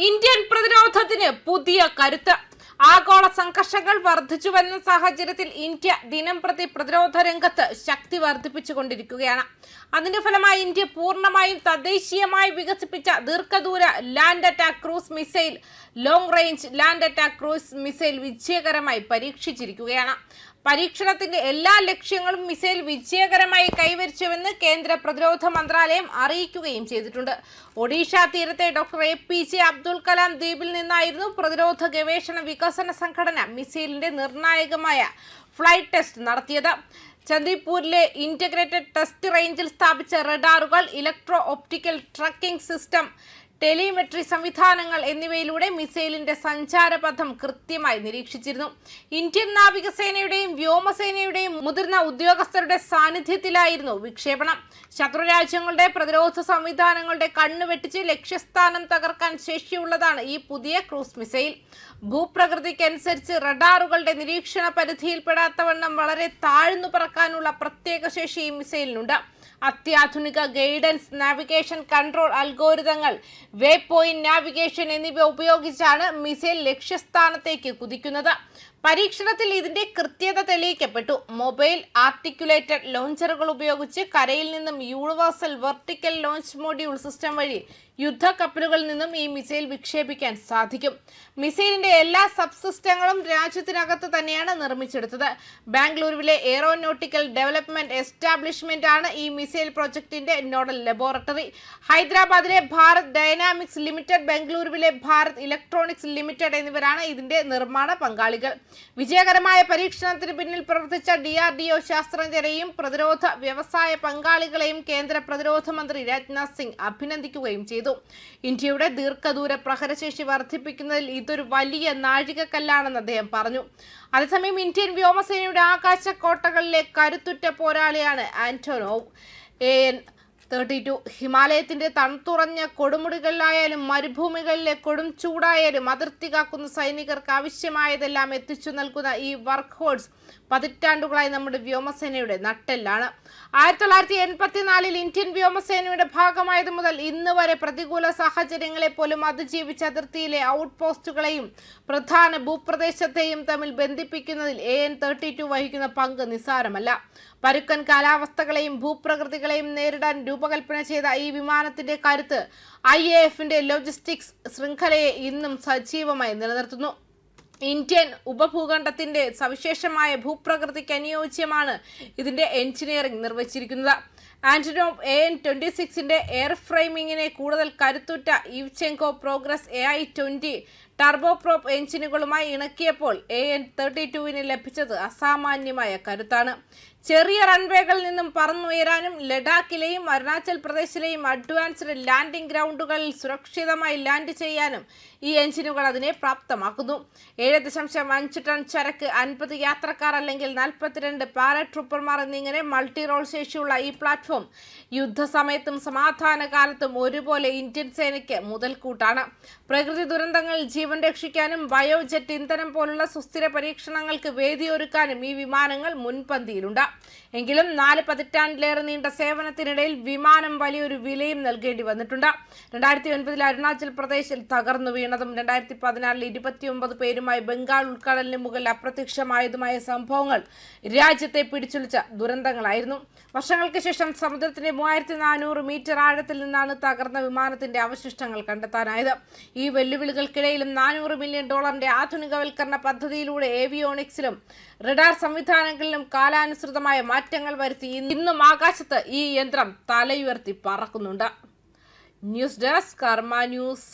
Indian പ്രതിരോധത്തിന് പുതിയ കരുത്ത്. ആഗോള സംഘർഷങ്ങൾ വർദ്ധിച്ചുവരുന്ന സാഹചര്യത്തിൽ ഇന്ത്യ ദിനംപ്രതി പ്രതിരോധ രംഗത്ത് ശക്തി വർദ്ധിപ്പിച്ചുകൊണ്ടിരിക്കുകയാണ്. അതിന്റെ ഫലമായി ഇന്ത്യ പൂർണ്ണമായും തദ്ദേശീയമായി വികസിപ്പിച്ച ദീർഘദൂര land attack cruise missile, long range land attack cruise missile വിജയകരമായി പരീക്ഷിച്ചിരിക്കുകയാണ്. പരീക്ഷണത്തിന്റെ എല്ലാ ലക്ഷ്യങ്ങളും മിസൈൽ വിജയകരമായി കൈവരിച്ചുവെന്ന് കേന്ദ്ര പ്രതിരോധ മന്ത്രാലയം അറിയിക്കുകയും ചെയ്തിട്ടുണ്ട്. ഒഡീഷ തീരത്തെ ഡോക്ടർ APJ അബ്ദുൽ കലാം ദ്വീപിൽ നിന്നായിരുന്നു പ്രതിരോധ ഗവേഷണ വികസന സംഘടന മിസൈലിന്റെ നിർണായകമായ ഫ്ലൈറ്റ് ടെസ്റ്റ് നടത്തിയത്. ചന്ദിപ്പൂരിലെ ഇന്റഗ്രേറ്റഡ് ടെസ്റ്റ് റേഞ്ചിൽ സ്ഥാപിച്ച റഡാറുകൾ, electro optical tracking system, telemetry സംവിധാനങ്ങൾ എന്നിവയിലൂടെ മിസൈലിന്റെ സഞ്ചാരപഥം കൃത്യമായി നിരീക്ഷിച്ചിരുന്നു. ഇന്ത്യൻ നാവികസേനയുടെയും വ്യോമസേനയുടെയും മുതിർന്ന ഉദ്യോഗസ്ഥരുടെ സാന്നിധ്യത്തിലായിരുന്നു വിക്ഷേപണം. ശത്രുരാജ്യങ്ങളുടെ പ്രതിരോധ സംവിധാനങ്ങളുടെ കണ്ണുവെട്ടിച്ച് ലക്ഷ്യസ്ഥാനം തകർക്കാൻ ശേഷിയുള്ളതാണ് ഈ പുതിയ ക്രൂസ് മിസൈൽ. ഭൂപ്രകൃതിക്കനുസരിച്ച് റഡാറുകളുടെ നിരീക്ഷണ പരിധിയിൽപ്പെടാത്തവണ്ണം വളരെ താഴ്ന്നു പറക്കാനുള്ള പ്രത്യേക ശേഷി ഈ മിസൈലിനുണ്ട്. അത്യാധുനിക ഗൈഡൻസ്, നാവിഗേഷൻ കൺട്രോൾ അൽഗോരിതങ്ങൾ, വേ പോയിന്റ് നാവിഗേഷൻ എന്നിവ ഉപയോഗിച്ചാണ് മിസൈൽ ലക്ഷ്യസ്ഥാനത്തേക്ക് കുതിക്കുന്നത്. പരീക്ഷണത്തിൽ ഇതിന്റെ കൃത്യത തെളിയിക്കപ്പെട്ടു. മൊബൈൽ ആർട്ടിക്കുലേറ്റഡ് ലോഞ്ചറുകൾ ഉപയോഗിച്ച് കരയിൽ നിന്നും universal vertical launch module system വഴി യുദ്ധക്കപ്പലുകളിൽ നിന്നും ഈ മിസൈൽ വിക്ഷേപിക്കാൻ സാധിക്കും. മിസൈലിന്റെ എല്ലാ സബ്സിസ്റ്റങ്ങളും രാജ്യത്തിനകത്ത് തന്നെയാണ് നിർമ്മിച്ചെടുത്തത്. ബാംഗ്ലൂരുവിലെ എയറോനോട്ടിക്കൽ ഡെവലപ്മെന്റ് എസ്റ്റാബ്ലിഷ്മെന്റ് ആണ് ഈ മിസൈൽ പ്രോജക്ടിന്റെ നോഡൽ ലബോറട്ടറി. ഹൈദരാബാദിലെ ഭാരത് ഡൈനാമിക്സ് ലിമിറ്റഡ്, ബംഗളൂരുവിലെ ഭാരത് ഇലക്ട്രോണിക്സ് ലിമിറ്റഡ് എന്നിവരാണ് ഇതിന്റെ നിർമ്മാണ പങ്കാളികൾ. വിജയകരമായ പരീക്ഷണത്തിന് പിന്നിൽ പ്രവർത്തിച്ച DRDO ശാസ്ത്രജ്ഞരെയും പ്രതിരോധ വ്യവസായ പങ്കാളികളെയും കേന്ദ്ര പ്രതിരോധ മന്ത്രി രാജ്നാഥ് സിംഗ് അഭിനന്ദിക്കുകയും ചെയ്തു. ഇന്ത്യയുടെ ദീർഘദൂര പ്രഹരശേഷി വർദ്ധിപ്പിക്കുന്നതിൽ ഇതൊരു വലിയ നാഴികക്കല്ലാണെന്ന് അദ്ദേഹം പറഞ്ഞു. അതേസമയം ഇന്ത്യൻ വ്യോമസേനയുടെ ആകാശക്കോട്ടകളിലെ കരുത്തുറ്റ പോരാളിയാണ് ആന്റോനോവ് AN-32. ഹിമാലയത്തിന്റെ തണുത്തുറഞ്ഞ കൊടുമുടികളിലായാലും മരുഭൂമികളിലെ കൊടും ചൂടായാലും അതിർത്തി കാക്കുന്ന സൈനികർക്ക് ആവശ്യമായതെല്ലാം എത്തിച്ചു നൽകുന്ന ഈ വർക്ക് ഹോഴ്സ് പതിറ്റാണ്ടുകളായി നമ്മുടെ വ്യോമസേനയുടെ നട്ടെല്ലാണ്. 1984 ഇന്ത്യൻ വ്യോമസേനയുടെ ഭാഗമായത് മുതൽ ഇന്ന് വരെ പ്രതികൂല സാഹചര്യങ്ങളെ പോലും അതിജീവിച്ച അതിർത്തിയിലെ ഔട്ട് പോസ്റ്റുകളെയും പ്രധാന ഭൂപ്രദേശത്തെയും തമ്മിൽ ബന്ധിപ്പിക്കുന്നതിൽ AN-32 വഹിക്കുന്ന പങ്ക് നിസ്സാരമല്ല. പരുക്കൻ കാലാവസ്ഥകളെയും ഭൂപ്രകൃതികളെയും നേരിടാൻ രൂപകൽപ്പന ചെയ്ത ഈ വിമാനത്തിന്റെ കരുത്ത് IAFന്റെ ലോജിസ്റ്റിക്സ് ശൃംഖലയെ ഇന്നും സജീവമായി നിലനിർത്തുന്നു. ഇന്ത്യൻ ഉപഭൂഖണ്ഡത്തിന്റെ സവിശേഷമായ ഭൂപ്രകൃതിക്ക് അനുയോജ്യമാണ് ഇതിന്റെ എഞ്ചിനീയറിംഗ് നിർവഹിച്ചിരിക്കുന്നത്. ആന്റോനോവ് AN-26ന്റെ എയർ ഫ്രെയിമിങ്ങിനെ കൂടുതൽ കരുത്തുറ്റ ഇവ്ചെങ്കോ പ്രോഗ്രസ് AI-20 ടർബോപ്രോപ്പ് എഞ്ചിനുകളുമായി ഇണക്കിയപ്പോൾ AN-32ന് ലഭിച്ചത് അസാമാന്യമായ കരുത്താണ്. ചെറിയ റൺവേകളിൽ നിന്നും പറന്നുയരാനും ലഡാക്കിലെയും അരുണാചൽ പ്രദേശിലെയും അഡ്വാൻസ്ഡ് ലാൻഡിംഗ് ഗ്രൗണ്ടുകളിൽ സുരക്ഷിതമായി ലാൻഡ് ചെയ്യാനും ഈ എഞ്ചിനുകൾ അതിനെ പ്രാപ്തമാക്കുന്നു. 7.5 ടൺ ചരക്ക്, 50 യാത്രക്കാർ അല്ലെങ്കിൽ 42 പാരാട്രൂപ്പർമാർ എന്നിങ്ങനെ മൾട്ടി റോൾ ശേഷിയുള്ള ഈ പ്ലാറ്റ്ഫോം യുദ്ധസമയത്തും സമാധാന കാലത്തും ഒരുപോലെ ഇന്ത്യൻ സേനയ്ക്ക് മുതൽക്കൂട്ടാണ്. പ്രകൃതി ദുരന്തങ്ങളിൽ ജീവൻ രക്ഷിക്കാനും ബയോജെറ്റ് ഇന്ധനം പോലുള്ള സുസ്ഥിര പരീക്ഷണങ്ങൾക്ക് വേദിയൊരുക്കാനും ഈ വിമാനങ്ങൾ മുൻപന്തിയിലുണ്ട്. എങ്കിലും 4 പതിറ്റാണ്ടിലേറെ നീണ്ട സേവനത്തിനിടയിൽ വിമാനം വലിയൊരു വിലയും നൽകേണ്ടി വന്നിട്ടുണ്ട്. 2009 അരുണാചൽ പ്രദേശിൽ തകർന്നു വീണതും 2014 29 പേരുമായി ബംഗാൾ ഉൾക്കടലിന് മുകളിൽ അപ്രത്യക്ഷമായതുമായ സംഭവങ്ങൾ രാജ്യത്തെ പിടിച്ചുലച്ച ദുരന്തങ്ങളായിരുന്നു. വർഷങ്ങൾക്ക് ശേഷം സമുദ്രത്തിന്റെ 3400 മീറ്റർ ആഴത്തിൽ നിന്നാണ് തകർന്ന വിമാനത്തിന്റെ അവശിഷ്ടങ്ങൾ കണ്ടെത്താനായത്. ഈ വെല്ലുവിളികൾക്കിടയിലും $400 മില്യൺ ആധുനികവൽക്കരണ പദ്ധതിയിലൂടെ ഏവിയോണിക്സിലും റഡാർ സംവിധാനങ്ങളിലും കാലാനുസൃതമായ മാറ്റങ്ങൾ വരുത്തി ഇന്നും ആകാശത്ത് ഈ യന്ത്രം തലയുയർത്തി പറക്കുന്നുണ്ട്. ന്യൂസ് ഡെസ്ക് കർമ്മ ന്യൂസ്.